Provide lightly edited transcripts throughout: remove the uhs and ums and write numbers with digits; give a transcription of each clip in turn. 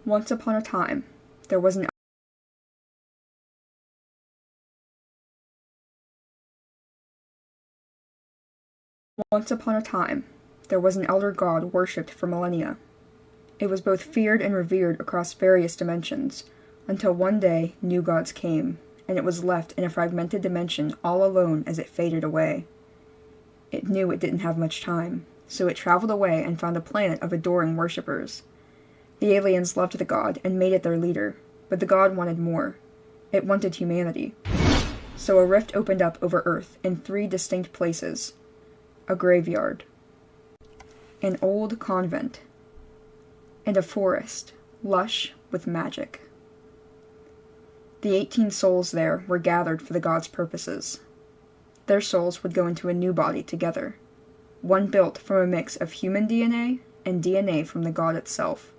Once upon a time, there was an elder god worshipped for millennia. It was both feared and revered across various dimensions, until one day new gods came, and it was left in a fragmented dimension all alone as it faded away. It knew it didn't have much time, so it traveled away and found a planet of adoring worshippers. The aliens loved the god and made it their leader, but the god wanted more. It wanted humanity. So a rift opened up over Earth in 3 distinct places. A graveyard, an old convent, and a forest, lush with magic. The 18 souls there were gathered for the god's purposes. Their souls would go into a new body together, one built from a mix of human DNA and DNA from the god itself.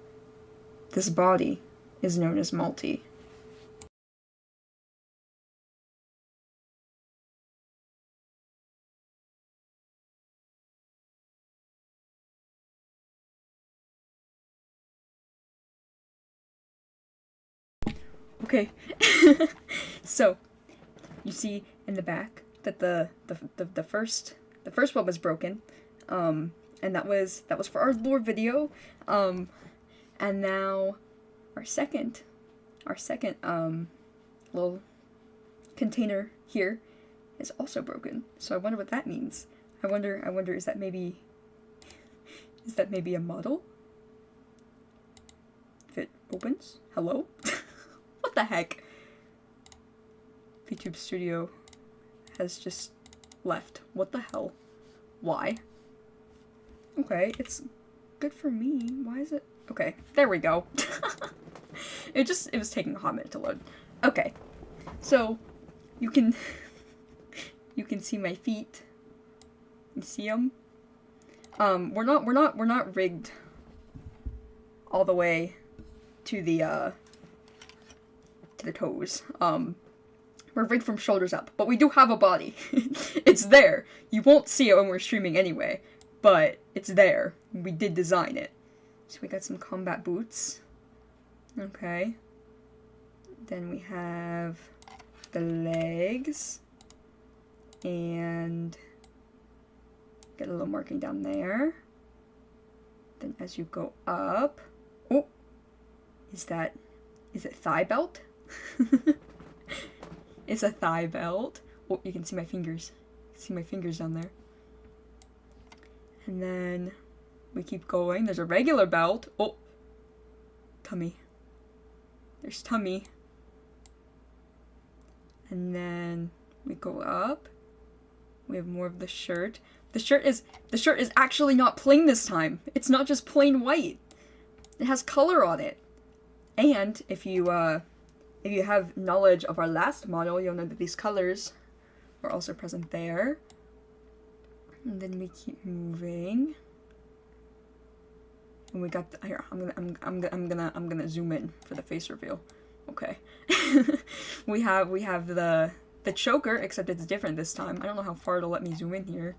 This body is known as MULTIE. Okay, so you see in the back that the first one was broken, and that was for our lore video, and now our second little container here is also broken. So I wonder what that means. I wonder is that maybe a model? If it opens, hello. What the heck? VTuber Studio has just left. What the hell? Why? Okay, it's good for me. Why is it? Okay, there we go. It was taking a hot minute to load. Okay, so you can see my feet. You see them? We're not rigged all the way to the toes. We're rigged from shoulders up, but we do have a body. It's there. You won't see it when we're streaming anyway, but it's there. We did design it. So we got some combat boots. Okay. Then we have the legs. And get a little marking down there. Then as you go up, oh, is it thigh belt? It's a thigh belt. Oh, you can see my fingers. See my fingers down there. And then we keep going. There's a regular belt. Oh, tummy. There's tummy. And then we go up. We have more of the shirt. The shirt is actually not plain this time. It's not just plain white. It has color on it. And if you have knowledge of our last model, you'll know that these colors were also present there. And then we keep moving. And we got here. I'm gonna zoom in for the face reveal. Okay. we have the choker, except it's different this time. I don't know how far it'll let me zoom in here.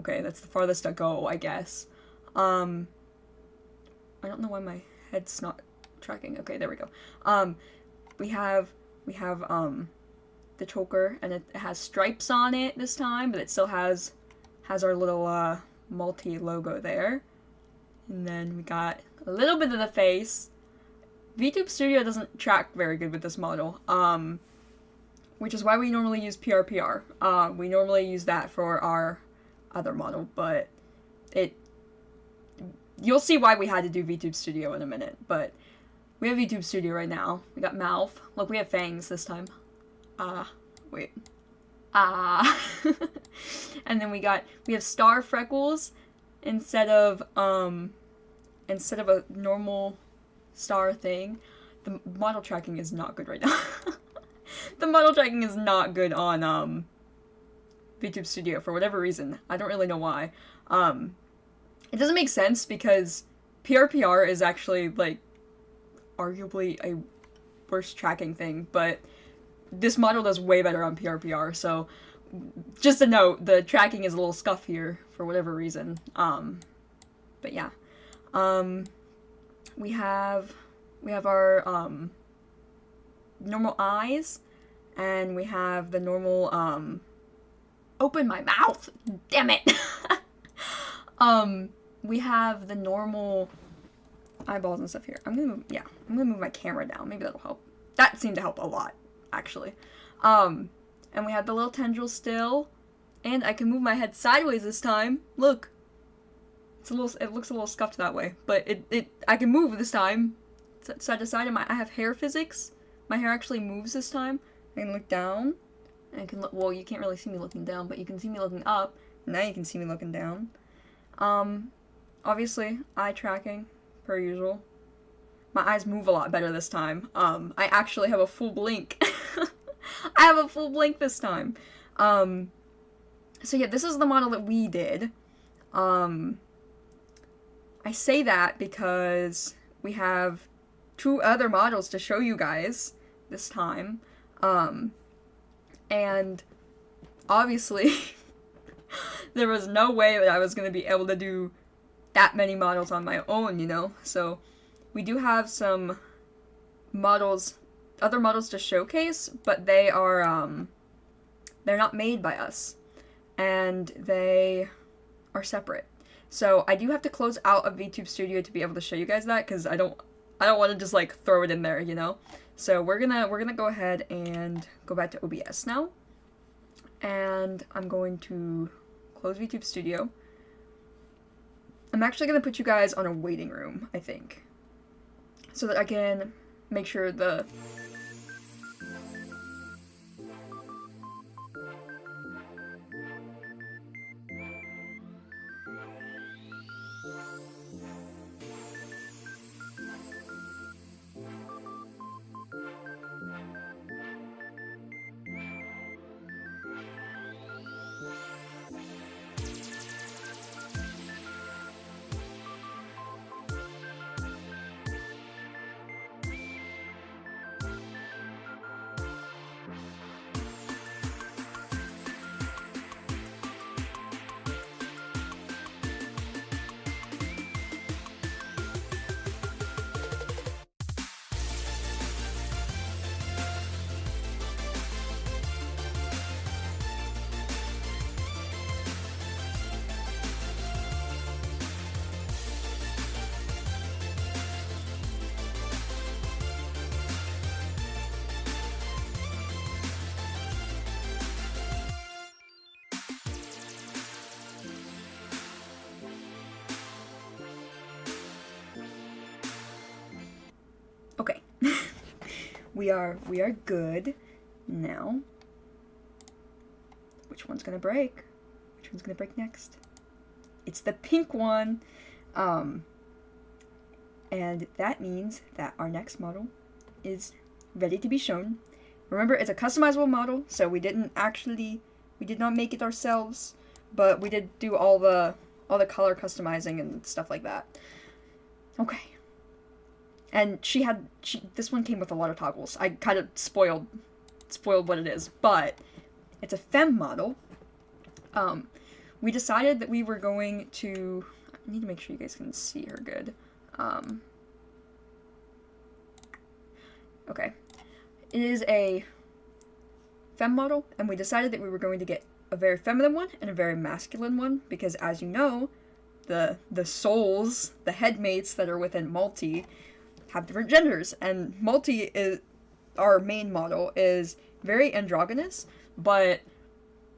Okay, that's the farthest I go, I guess. I don't know why my head's not tracking. Okay, there we go. We have the choker, and it has stripes on it this time, but it still has our little MULTIE logo there. And then we got a little bit of the face. VTuber Studio doesn't track very good with this model, which is why we normally use PRPR. We normally use that for our other model, but you'll see why we had to do VTuber Studio in a minute, but we have VTuber Studio right now. We got mouth. Look, we have fangs this time. Wait. And then we have star freckles instead of a normal star thing. The model tracking is not good right now. The model tracking is not good on VTuber Studio for whatever reason. I don't really know why. It doesn't make sense because PRPR is actually like arguably a worse tracking thing, but this model does way better on PRPR, so just a note, the tracking is a little scuff here for whatever reason. But yeah. We have We have our normal eyes, and we have the normal open my mouth, damn it. We have the normal eyeballs and stuff here. I'm gonna move my camera down. Maybe that'll help. That seemed to help a lot, actually. And we have the little tendril still, and I can move my head sideways this time. Look, it looks a little scuffed that way, but I can move this time, side to side. And I have hair physics. My hair actually moves this time. I can look down, and I can look. Well, you can't really see me looking down, but you can see me looking up. Now you can see me looking down. Obviously, eye tracking, per usual. My eyes move a lot better this time. I actually have a full blink. I have a full blink this time. So yeah, this is the model that we did. I say that because we have 2 other models to show you guys this time. And obviously, there was no way that I was going to be able to do that many models on my own, you know? So we do have some models, other models to showcase, but they are, they're not made by us, and they are separate. So I do have to close out of VTube Studio to be able to show you guys that, because I don't want to just like throw it in there, you know? So we're gonna go ahead and go back to OBS now, and I'm going to close VTube Studio. I'm actually gonna put you guys on a waiting room, I think, so that I can make sure the okay. we are good now. Which one's gonna break? Which one's gonna break next? It's the pink one. And that means that our next model is ready to be shown. Remember, it's a customizable model, so we did not make it ourselves, but we did do all the color customizing and stuff like that. Okay. And this one came with a lot of toggles. I kind of spoiled what it is, but it's a femme model. We decided that we were going to, I need to make sure you guys can see her good. Okay. It is a femme model, and we decided that we were going to get a very feminine one and a very masculine one, because as you know, the souls, the headmates that are within Multi, have different genders, and Multi is, our main model, is very androgynous, but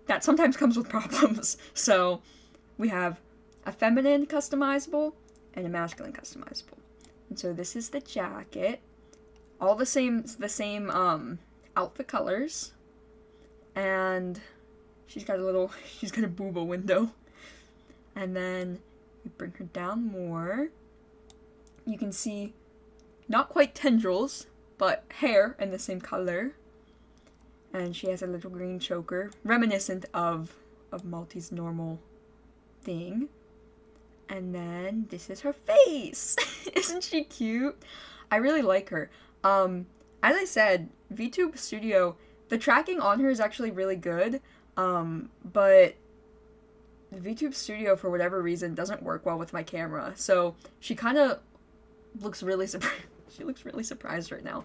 that sometimes comes with problems. So we have a feminine customizable and a masculine customizable. And so this is the jacket, all the same outfit colors, and she's got a booba window. And then we bring her down more. You can see not quite tendrils, but hair in the same color. And she has a little green choker, reminiscent of Multi's normal thing. And then this is her face. Isn't she cute? I really like her. As I said, VTube Studio, the tracking on her is actually really good, but VTube Studio, for whatever reason, doesn't work well with my camera. So she kind of looks really She looks really surprised right now.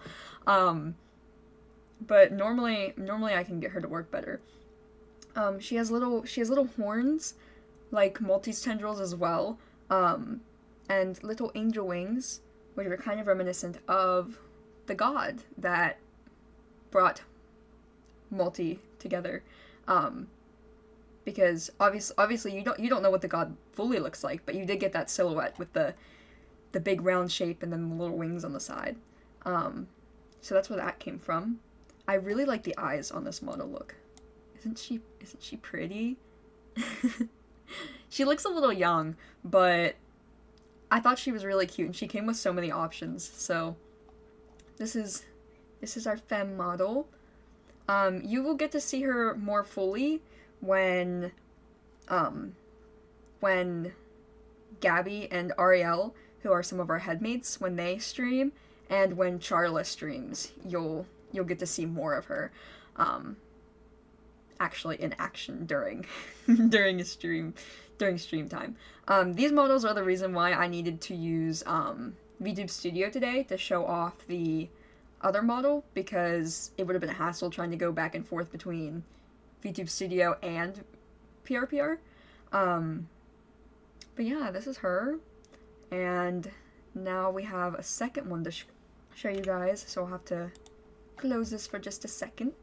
But normally I can get her to work better. She has little horns, like MULTIE'S tendrils as well, and little angel wings, which are kind of reminiscent of the god that brought MULTIE together. Because obviously you don't know what the god fully looks like, but you did get that silhouette with the big round shape and then the little wings on the side. So that's where that came from. I really like the eyes on this model look. Isn't she pretty? She looks a little young, but I thought she was really cute, and she came with so many options. So this is our femme model. You will get to see her more fully when Gabby and Ariel, who are some of our headmates, when they stream, and when Charla streams, you'll get to see more of her, actually in action during stream time. These models are the reason why I needed to use VTube Studio today to show off the other model, because it would have been a hassle trying to go back and forth between VTube Studio and PRPR. But yeah, this is her, and now we have a second one to show you guys, so I'll have to close this for just a second.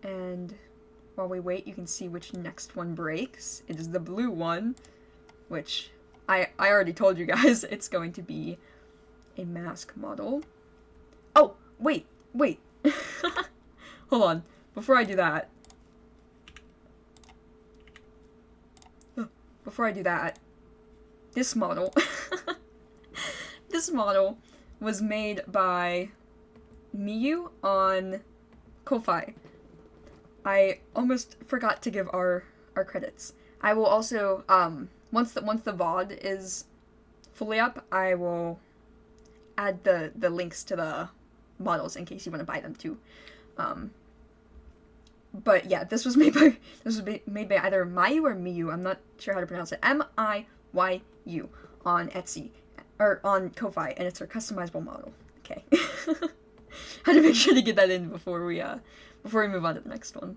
And while we wait, you can see which next one breaks. It is the blue one, which I already told you guys it's going to be a mask model. Oh, wait. Hold on. Before I do that, this model, this model was made by Miyu on Ko-Fi. I almost forgot to give our credits. I will also, once the VOD is fully up, I will add the links to the models in case you want to buy them too. But yeah, this was made by either Mayu or Miyu. I'm not sure how to pronounce it. Miyu on Etsy or on Ko-Fi, and it's her customizable model. Okay. Had to make sure to get that in before we move on to the next one.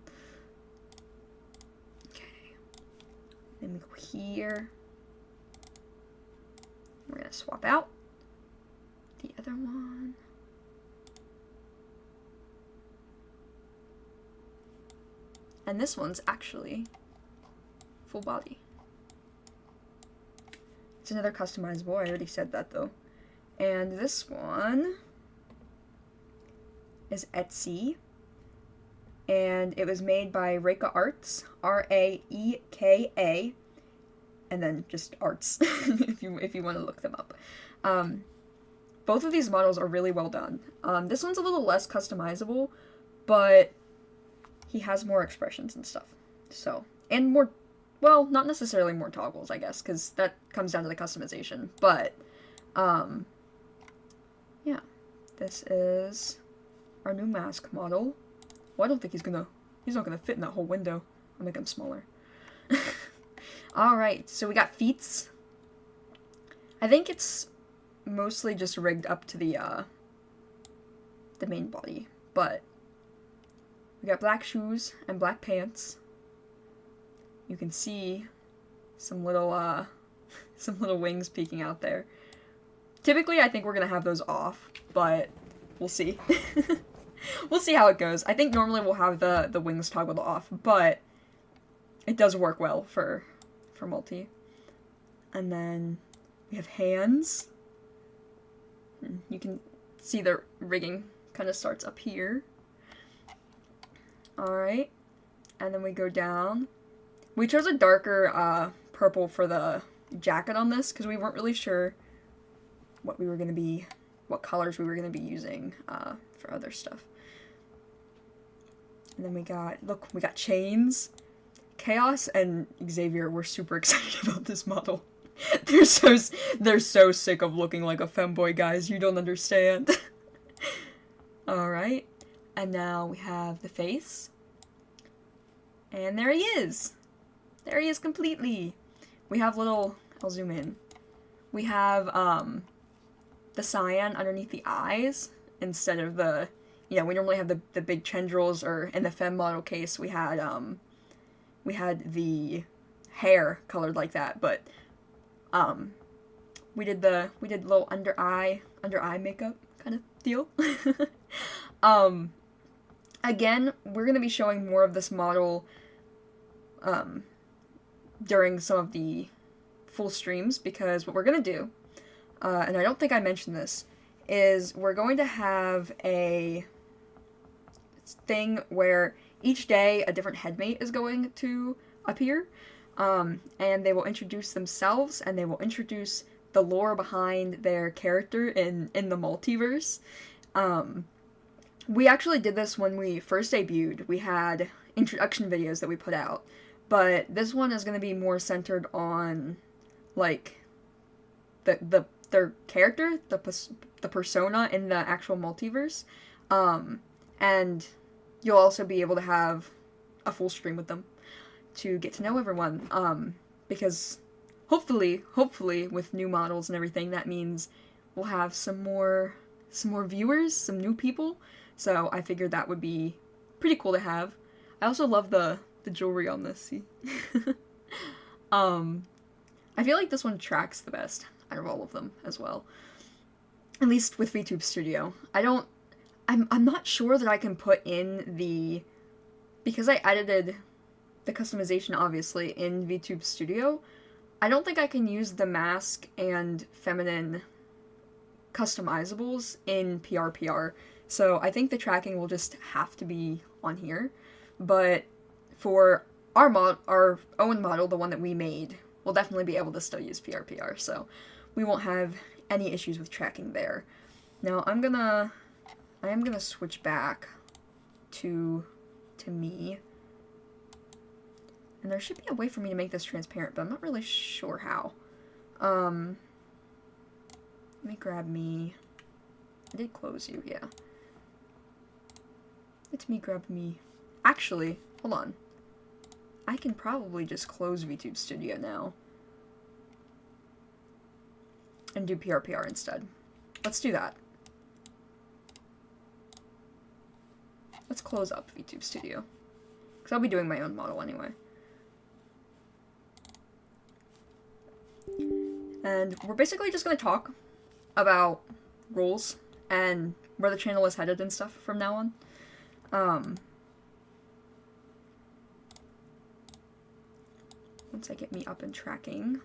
Okay. Then we go here. We're gonna swap out the other one. And this one's actually full body. It's another customizable, I already said that though. And this one is Etsy. And it was made by Reika Arts, Raeka, and then just Arts, if you want to look them up. Both of these models are really well done. This one's a little less customizable, but he has more expressions and stuff. So, and more, well, not necessarily more toggles, I guess, because that comes down to the customization. But, yeah, this is our new mask model. Well, I don't think he's not gonna fit in that whole window. I'll make him smaller. Alright, so we got feet. I think it's mostly just rigged up to the main body, but we got black shoes and black pants. You can see some little wings peeking out there. Typically, I think we're gonna have those off, but we'll see. We'll see how it goes. I think normally we'll have the wings toggled off, but it does work well for multi. And then we have hands. You can see the rigging kind of starts up here. Alright. And then we go down. We chose a darker purple for the jacket on this because we weren't really sure what colors we were going to be using for other stuff. And then we got chains. Chaos and Xavier were super excited about this model. They're so sick of looking like a femboy, guys. You don't understand. Alright. And now we have the face. And there he is. There he is completely. We have I'll zoom in. we have the cyan underneath the eyes instead of the, you know, we normally have the big tendrils, or in the femme model case we had the hair colored like that, but we did little under eye makeup kind of deal. Again, we're going to be showing more of this model during some of the full streams, because what we're going to do, and I don't think I mentioned this, is we're going to have a thing where each day a different headmate is going to appear, and they will introduce themselves, and they will introduce the lore behind their character in the multiverse. We actually did this when we first debuted. We had introduction videos that we put out, but this one is going to be more centered on, like, their character, the persona in the actual multiverse, and you'll also be able to have a full stream with them to get to know everyone, because hopefully with new models and everything, that means we'll have some more viewers, some new people, so I figured that would be pretty cool to have. I also love the jewelry on this, see? I feel like this one tracks the best out of all of them as well. At least with VTube Studio. I'm not sure that I can put in because I edited the customization obviously in VTube Studio, I don't think I can use the mask and feminine customizables in PRPR, so I think the tracking will just have to be on here. But for our own model, the one that we made, we'll definitely be able to still use PRPR, so we won't have any issues with tracking there. Now I am gonna switch back to me, and there should be a way for me to make this transparent, but I'm not really sure how. Let me grab me. I did close you, yeah. Let me grab me. Actually, hold on. I can probably just close VTube Studio now and do PRPR instead. Let's do that. Let's close up VTube Studio, because I'll be doing my own model anyway. And we're basically just going to talk about roles and where the channel is headed and stuff from now on. Once I get me up and tracking.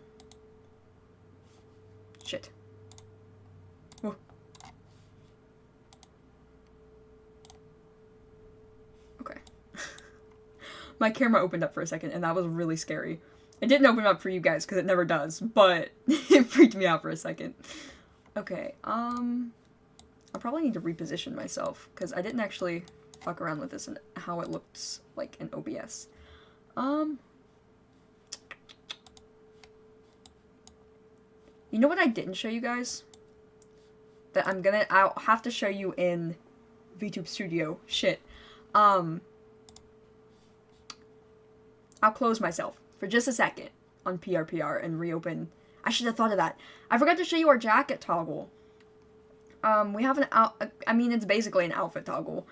Shit. Whoa. Okay. My camera opened up for a second, and that was really scary. It didn't open up for you guys, because it never does, but it freaked me out for a second. Okay, I'll probably need to reposition myself, because I didn't actually fuck around with this and how it looks like in OBS. You know what I didn't show you guys? That I'll have to show you in VTube Studio. Shit. I'll close myself for just a second on PRPR and reopen. I should have thought of that. I forgot to show you our jacket toggle. We have I mean, it's basically an outfit toggle,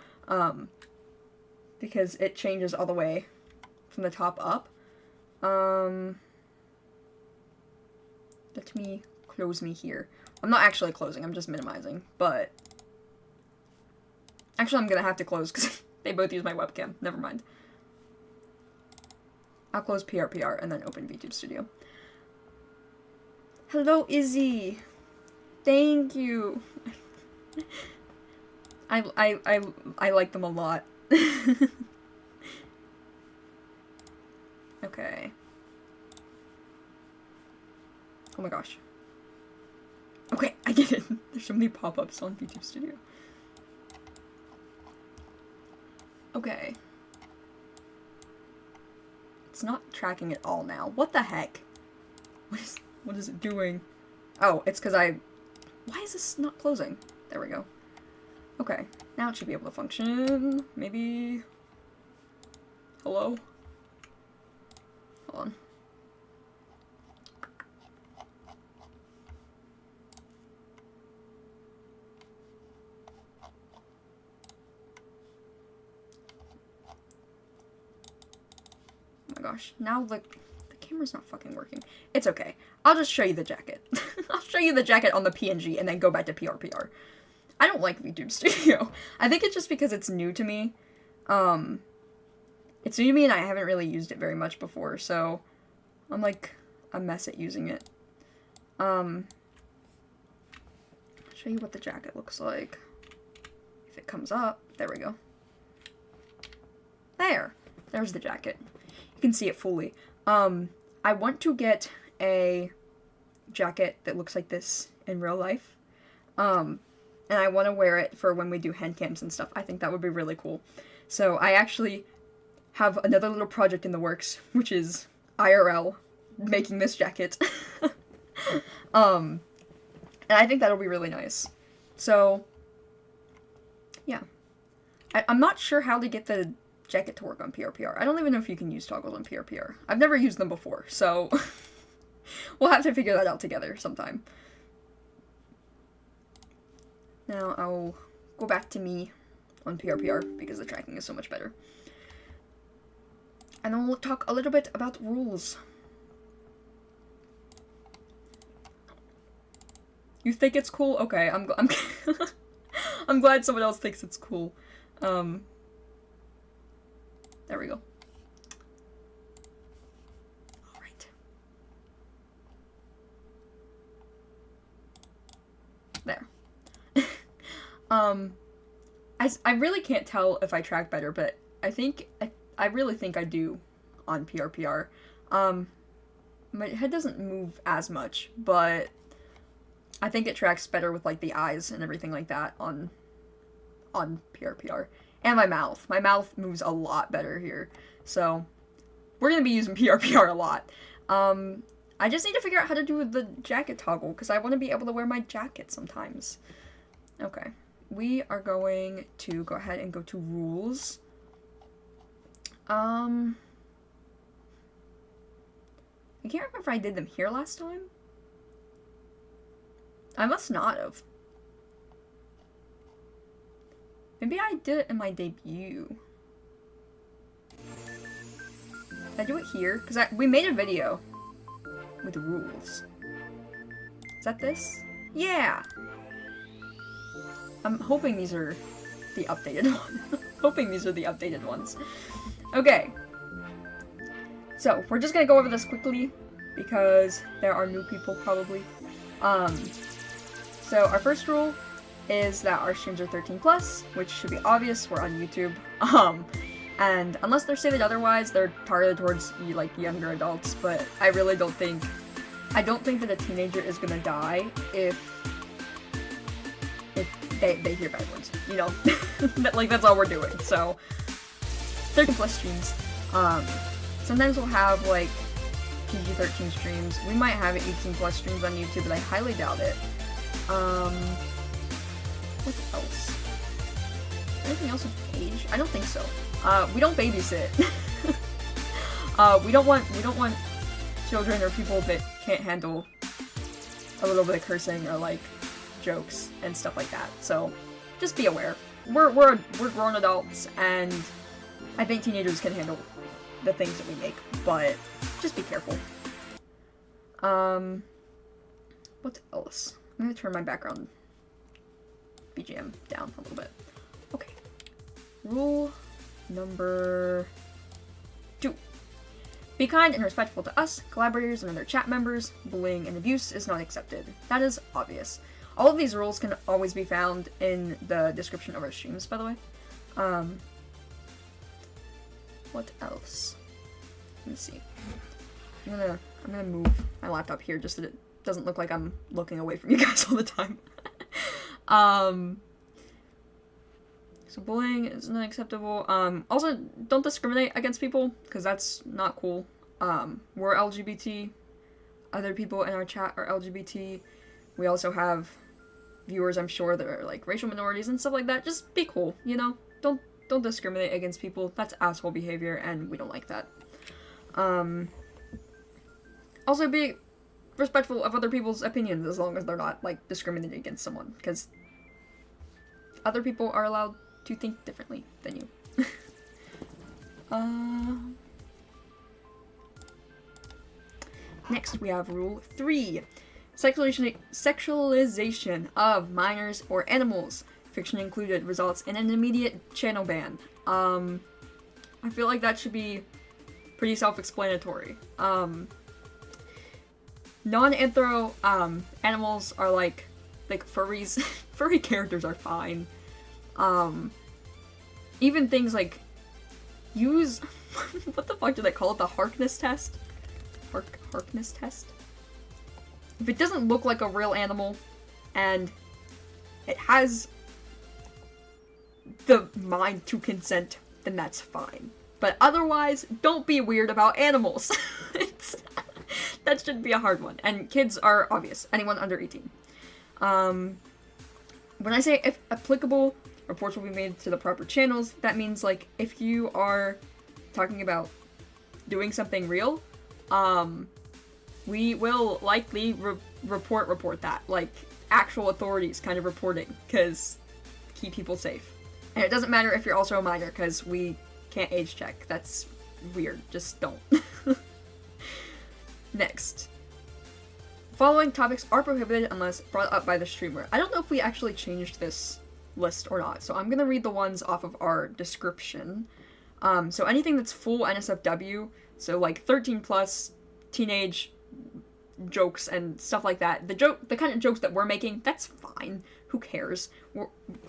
because it changes all the way from the top up. Let me close me here. I'm not actually closing, I'm just minimizing, but actually I'm gonna have to close because they both use my webcam. Never mind. I'll close PRPR and then open VTube Studio. Hello, Izzy. Thank you. I like them a lot. Okay. Oh my gosh. Okay, I get it. There's so many pop-ups on VTube Studio. Okay. It's not tracking at all now. What the heck? What is it doing? Oh, it's because why is this not closing? There we go. Okay, now it should be able to function. Maybe. Hello? Hold on. gosh. Now the camera's not fucking working. It's okay. I'll just show you the jacket. I'll show you the jacket on the PNG and then go back to PRPR. I don't like VTube Studio. I think it's just because it's new to me. It's new to me and I haven't really used it very much before, so I'm like a mess at using it. I'll show you what the jacket looks like. If it comes up, there we go. There's the jacket. You can see it fully. I want to get a jacket that looks like this in real life. And I want to wear it for when we do hand cams and stuff. I think that would be really cool. So I actually have another little project in the works, which is IRL making this jacket. And I think that'll be really nice. So, yeah. I'm not sure how to get the jacket to work on PRPR. I don't even know if you can use toggles on PRPR. I've never used them before, so we'll have to figure that out together sometime. Now I'll go back to me on PRPR because the tracking is so much better. And then we'll talk a little bit about rules. You think it's cool? Okay, I'm I'm glad someone else thinks it's cool. There we go. All right. There. I really can't tell if I track better, but I really think I do on PRPR. My head doesn't move as much, but I think it tracks better with like the eyes and everything like that on PRPR. And my mouth. My mouth moves a lot better here. So we're gonna be using PRPR a lot. I just need to figure out how to do the jacket toggle because I want to be able to wear my jacket sometimes. Okay. We are going to go ahead and go to rules. I can't remember if I did them here last time. I must not have. Maybe I did it in my debut. Did I do it here? Because we made a video with the rules. Is that this? Yeah! I'm hoping these are the updated ones. Hoping these are the updated ones. Okay. So, we're just gonna go over this quickly because there are new people probably. So our first rule is that our streams are 13+, which should be obvious, we're on YouTube. And unless they're stated otherwise, they're targeted towards like younger adults, but I really don't think that a teenager is gonna die if they hear bad words, you know? Like, that's all we're doing, so 13+ streams. Sometimes we'll have like PG-13 streams. We might have 18+ streams on YouTube, but I highly doubt it. What else? Anything else with age? I don't think so. We don't babysit. We don't want children or people that can't handle a little bit of cursing or like jokes and stuff like that. So just be aware. We're grown adults, and I think teenagers can handle the things that we make, but just be careful. What else? I'm gonna turn my background BGM down a little bit. Okay. Rule number 2. Be kind and respectful to us, collaborators, and other chat members. Bullying and abuse is not accepted. That is obvious. All of these rules can always be found in the description of our streams, by the way. What else? Let me see. I'm gonna move my laptop here just so that it doesn't look like I'm looking away from you guys all the time. So bullying is not acceptable. Also, don't discriminate against people, because that's not cool. We're LGBT. Other people in our chat are LGBT. We also have viewers, I'm sure, that are like racial minorities and stuff like that. Just be cool, you know? Don't discriminate against people. That's asshole behavior, and we don't like that. Also be respectful of other people's opinions as long as they're not, like, discriminating against someone, because other people are allowed to think differently than you. Next, we have Rule 3. Sexualization of minors or animals, fiction included, results in an immediate channel ban. I feel like that should be pretty self-explanatory. Non-anthro animals are like furries. Furry characters are fine. Even things like use what the fuck do they call it? The Harkness test? Harkness test? If it doesn't look like a real animal and it has the mind to consent, then that's fine. But otherwise, don't be weird about animals. That should be a hard one. And kids are obvious. Anyone under 18. When I say if applicable, reports will be made to the proper channels, that means, like, if you are talking about doing something real, we will likely report that. Like, actual authorities kind of reporting, because keep people safe. And it doesn't matter if you're also a minor, because we can't age check. That's weird. Just don't. Next. Following topics are prohibited unless brought up by the streamer. I don't know if we actually changed this list or not, so I'm gonna read the ones off of our description. So anything that's full NSFW, so like 13 plus, teenage jokes and stuff like that. The kind of jokes that we're making, that's fine. Who cares?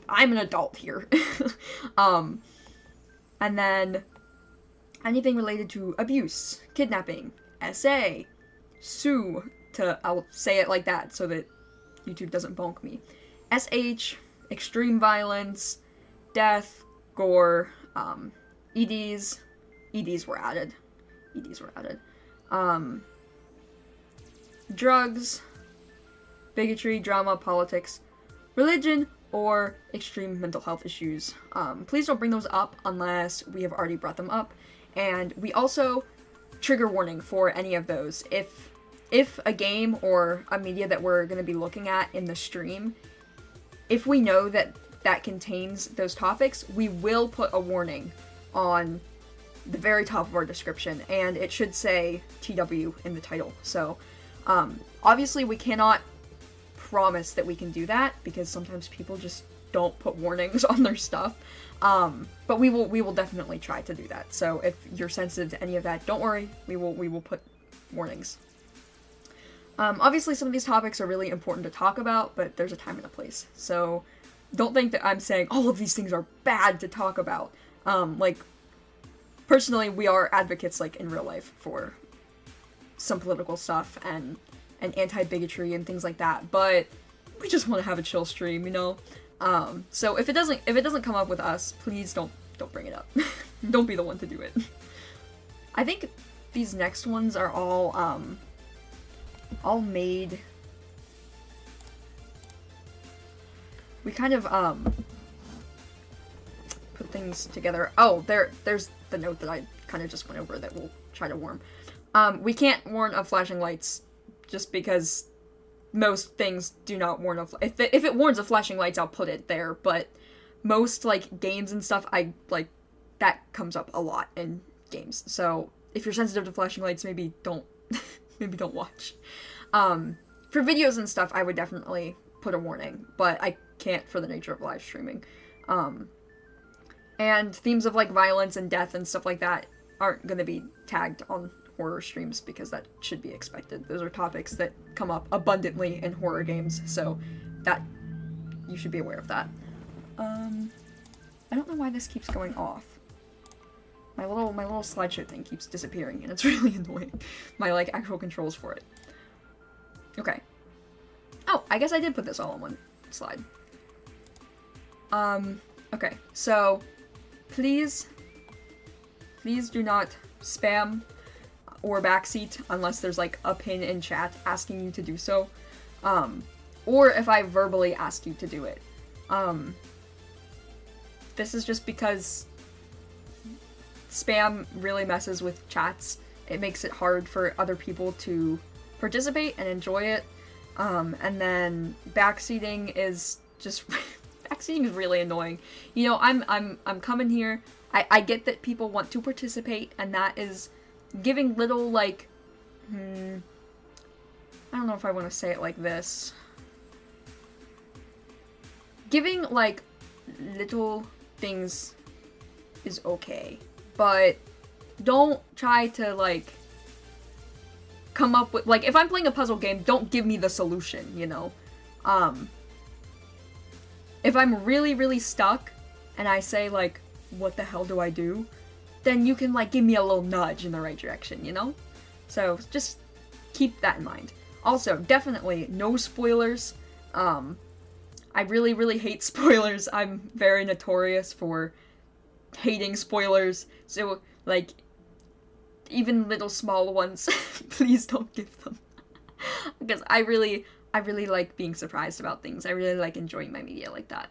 I'm an adult here. And then anything related to abuse, kidnapping, SA, sue, I'll say it like that so that YouTube doesn't bonk me. SH, extreme violence, death, gore, EDs were added. Drugs, bigotry, drama, politics, religion, or extreme mental health issues. Please don't bring those up unless we have already brought them up. And we also, trigger warning for any of those. If a game or a media that we're going to be looking at in the stream, if we know that that contains those topics, we will put a warning on the very top of our description, and it should say TW in the title. So, obviously we cannot promise that we can do that, because sometimes people just don't put warnings on their stuff. But we will definitely try to do that. So if you're sensitive to any of that, don't worry, we will put warnings. Obviously some of these topics are really important to talk about, but there's a time and a place. So don't think that I'm saying all of these things are bad to talk about. Like, personally, we are advocates, like, in real life for some political stuff and anti-bigotry and things like that, but we just want to have a chill stream, you know? So if it doesn't come up with us, please don't bring it up. Don't be the one to do it. I think these next ones are all made. We kind of put things together. Oh, there's the note that I kind of just went over that we'll try to warn. We can't warn of flashing lights just because most things do not warn of, if it warns of flashing lights, I'll put it there, but most, like, games and stuff, that comes up a lot in games, so if you're sensitive to flashing lights, maybe don't watch. For videos and stuff, I would definitely put a warning, but I can't for the nature of live streaming. And themes of, like, violence and death and stuff like that aren't gonna be tagged on horror streams, because that should be expected. Those are topics that come up abundantly in horror games, so that you should be aware of that. I don't know why this keeps going off. My little slideshow thing keeps disappearing, and it's really annoying. My, like, actual controls for it. Okay. Oh, I guess I did put this all on one slide. Okay, so please do not spam or backseat unless there's, like, a pin in chat asking you to do so, or if I verbally ask you to do it. This is just because spam really messes with chats. It makes it hard for other people to participate and enjoy it, and then backseating is just backseating is really annoying. You know, I'm coming here. I get that people want to participate, and that is giving little, like, I don't know if I want to say it like this. Giving, like, little things is okay, but don't try to, like, come up with, like, if I'm playing a puzzle game, don't give me the solution, you know? If I'm really, really stuck, and I say, like, what the hell do I do? Then you can, like, give me a little nudge in the right direction, you know? So, just keep that in mind. Also, definitely, no spoilers. I really, really hate spoilers. I'm very notorious for hating spoilers. So, like, even little small ones, please don't give them. Because I really like being surprised about things. I really like enjoying my media like that.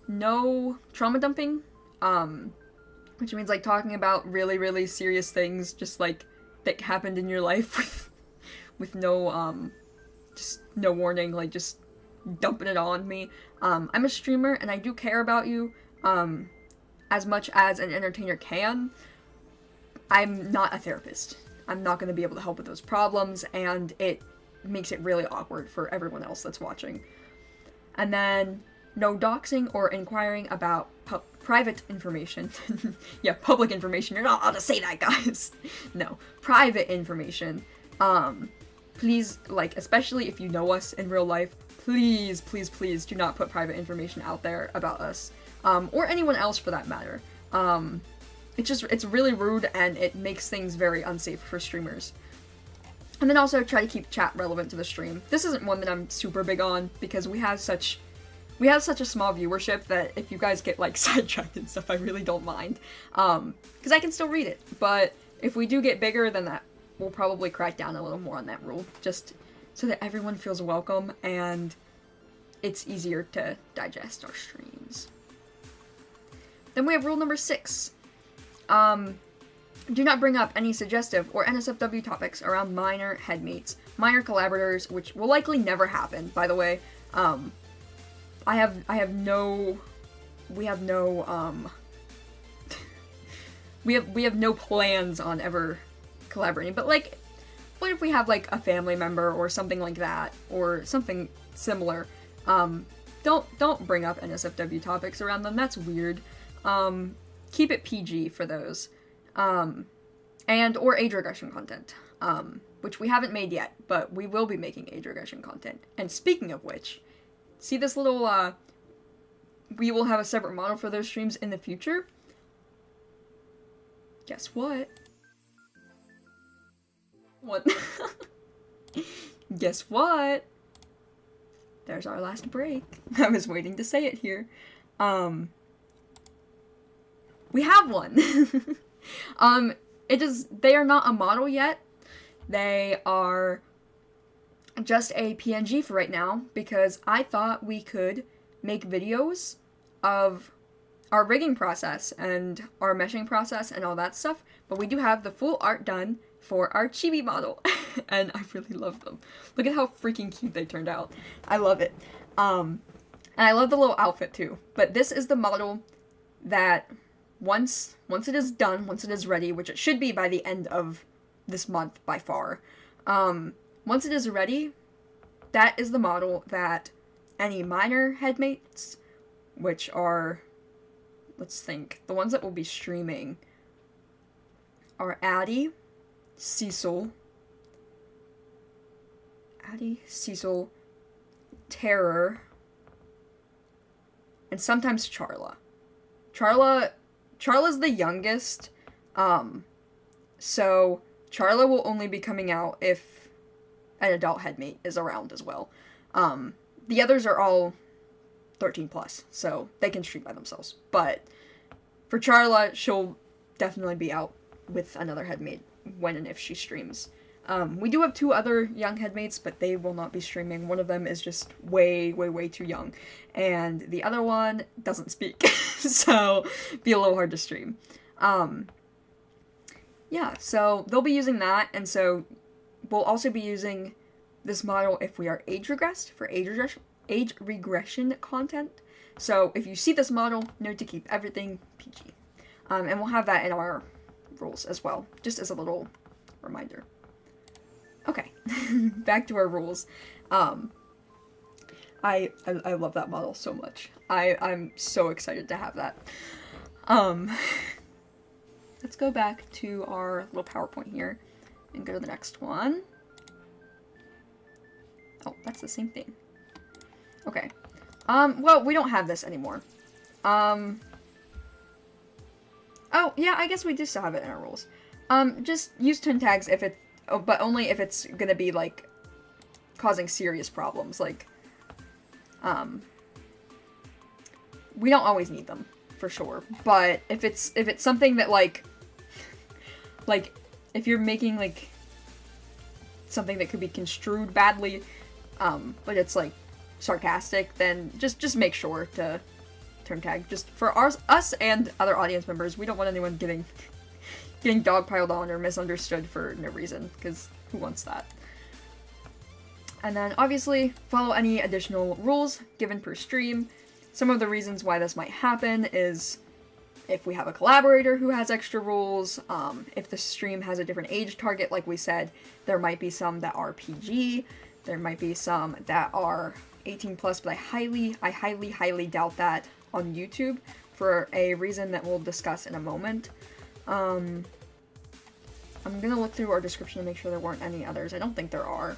No trauma dumping, which means, like, talking about really, really serious things, just, like, that happened in your life with no, just no warning, like, just dumping it on me. I'm a streamer, and I do care about you, as much as an entertainer can. I'm not a therapist. I'm not going to be able to help with those problems, and it makes it really awkward for everyone else that's watching. And then, no doxing or inquiring about private information. Yeah, public information. You're not allowed to say that, guys. No, private information. Please, like, especially if you know us in real life, please, please, please do not put private information out there about us. Or anyone else for that matter. It's really rude, and it makes things very unsafe for streamers. And then also try to keep chat relevant to the stream. This isn't one that I'm super big on, because we have such a small viewership that if you guys get, like, sidetracked and stuff, I really don't mind. Because I can still read it. But if we do get bigger, then that we'll probably crack down a little more on that rule, just so that everyone feels welcome and it's easier to digest our streams. Then we have rule number 6. Do not bring up any suggestive or NSFW topics around minor headmates, minor collaborators, which will likely never happen, by the way. We have no plans on ever collaborating, but, like, what if we have, like, a family member or something like that, or something similar? Don't bring up NSFW topics around them, that's weird. Keep it PG for those. And or age regression content, which we haven't made yet, but we will be making age regression content. And speaking of which, see this little, we will have a separate model for those streams in the future? Guess what? What? Guess what? There's our last break. I was waiting to say it here. We have one. They are not a model yet. They are just a PNG for right now, because I thought we could make videos of our rigging process and our meshing process and all that stuff, but we do have the full art done for our chibi model, and I really love them. Look at how freaking cute they turned out. I love it. And I love the little outfit too, but this is the model that once it is done, once it is ready, which it should be by the end of this month by far, once it is ready, that is the model that any minor headmates, which are, let's think, the ones that will be streaming are Addie, Cecil, Terror, and sometimes Charla. Charla's the youngest, so Charla will only be coming out if an adult headmate is around as well. The others are all 13 plus, so they can stream by themselves. But for Charla, she'll definitely be out with another headmate when and if she streams. We do have 2 other young headmates, but they will not be streaming. One of them is just way, way, way too young, and the other one doesn't speak, so be a little hard to stream. Yeah, so they'll be using that, and so we'll also be using this model if we are age regressed for age regression content. So if you see this model, note to keep everything PG. And we'll have that in our rules as well, just as a little reminder. Okay, back to our rules. I love that model so much. I'm so excited to have that. Let's go back to our little PowerPoint here and go to the next one. Oh, that's the same thing. Okay. Well, we don't have this anymore. Oh, yeah, I guess we do still have it in our rules. Just use twin tags if it, but only if it's gonna be, like, causing serious problems, like, we don't always need them, for sure, but if it's something that, like, if you're making, like, something that could be construed badly, but it's, like, sarcastic, then just make sure to turn tag. Just for us and other audience members, we don't want anyone getting dogpiled on or misunderstood for no reason, because who wants that? And then, obviously, follow any additional rules given per stream. Some of the reasons why this might happen is if we have a collaborator who has extra rules, if the stream has a different age target, like we said, there might be some that are PG, there might be some that are 18 plus, but I highly doubt that on YouTube for a reason that we'll discuss in a moment. I'm gonna look through our description to make sure there weren't any others. I don't think there are.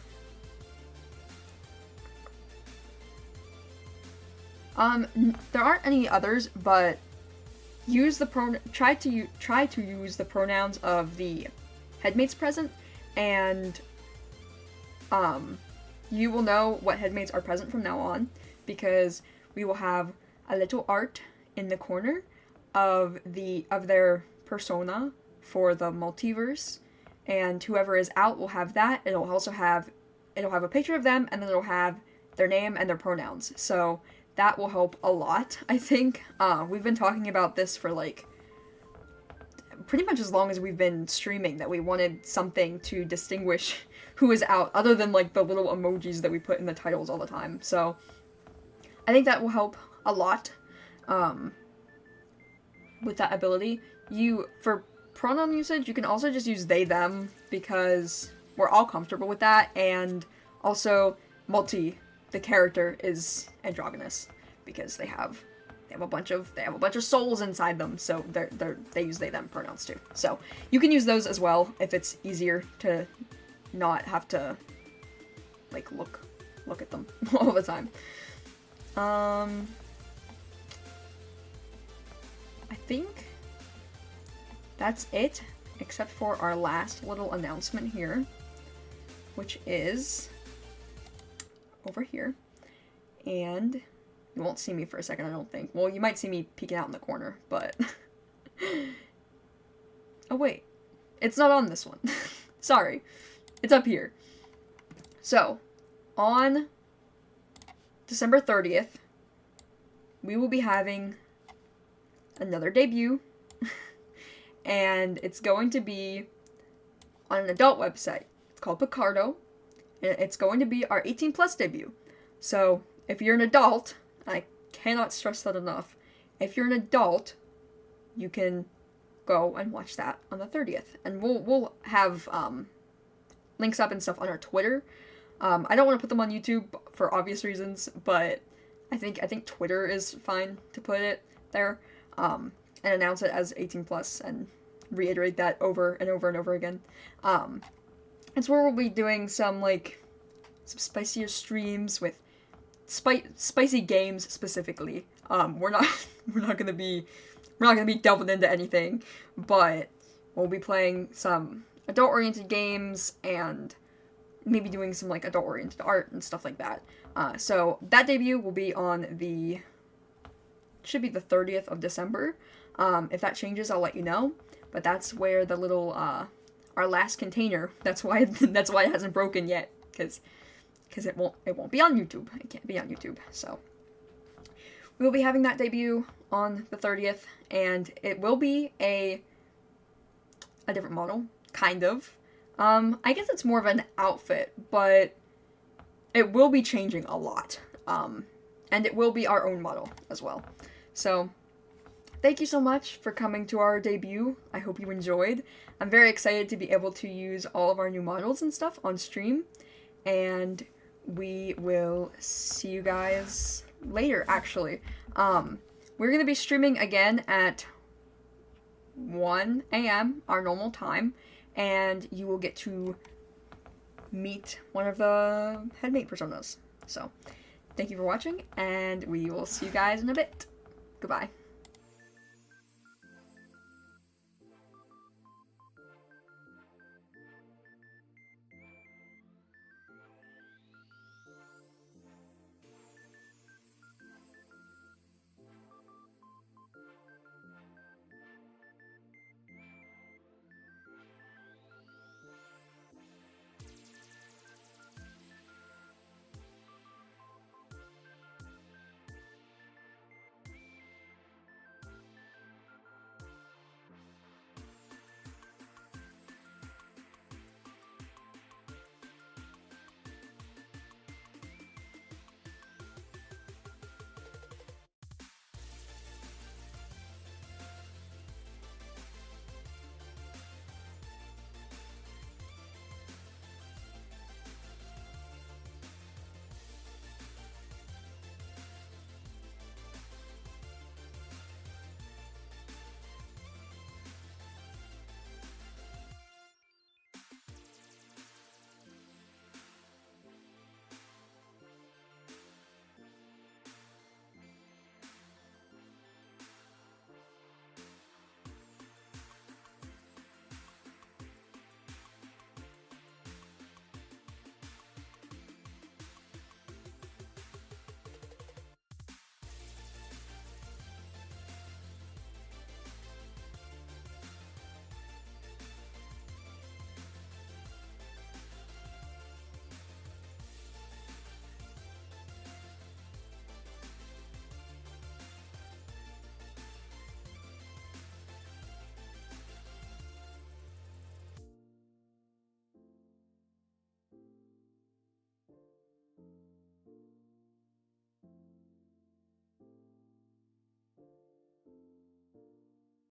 There aren't any others, but use the try to use the pronouns of the headmates present, and you will know what headmates are present from now on, because we will have a little art in the corner of their persona for the multiverse, and whoever is out will have that. It'll have a picture of them, and then it'll have their name and their pronouns. So that will help a lot, I think. We've been talking about this for, like, pretty much as long as we've been streaming, that we wanted something to distinguish who is out, other than, like, the little emojis that we put in the titles all the time. So I think that will help a lot with that ability. For pronoun usage, you can also just use they, them, because we're all comfortable with that, and also Multi, the character, is androgynous because they have a bunch of souls inside them, so they use they them pronouns too. So you can use those as well if it's easier to not have to, like, look at them all the time. I think that's it, except for our last little announcement here, which is over here. And you won't see me for a second, I don't think. Well, you might see me peeking out in the corner, but oh wait, it's not on this one. Sorry, it's up here. So on December 30th, we will be having another debut, and it's going to be on an adult website. It's called Picardo, and it's going to be our 18 plus debut. So if you're an adult, I cannot stress that enough, if you're an adult, you can go and watch that on the 30th. And we'll have links up and stuff on our Twitter. I don't want to put them on YouTube for obvious reasons, but I think Twitter is fine to put it there, and announce it as 18 plus and reiterate that over and over and over again. It's where we'll be doing some spicier streams with spicy games specifically. We're not gonna be delving into anything, but we'll be playing some adult-oriented games and maybe doing some adult-oriented art and stuff like that. So that debut will be on should be the 30th of December. If that changes, I'll let you know. But that's where the little our last container. That's why it hasn't broken yet, because it won't be on YouTube. It can't be on YouTube. So we will be having that debut on the 30th, and it will be a different model, kind of. I guess it's more of an outfit, but it will be changing a lot. And it will be our own model as well. So thank you so much for coming to our debut. I hope you enjoyed. I'm very excited to be able to use all of our new models and stuff on stream, and we will see you guys later, actually. We're going to be streaming again at 1 a.m., our normal time, and you will get to meet one of the headmate personas. So, thank you for watching, and we will see you guys in a bit. Goodbye.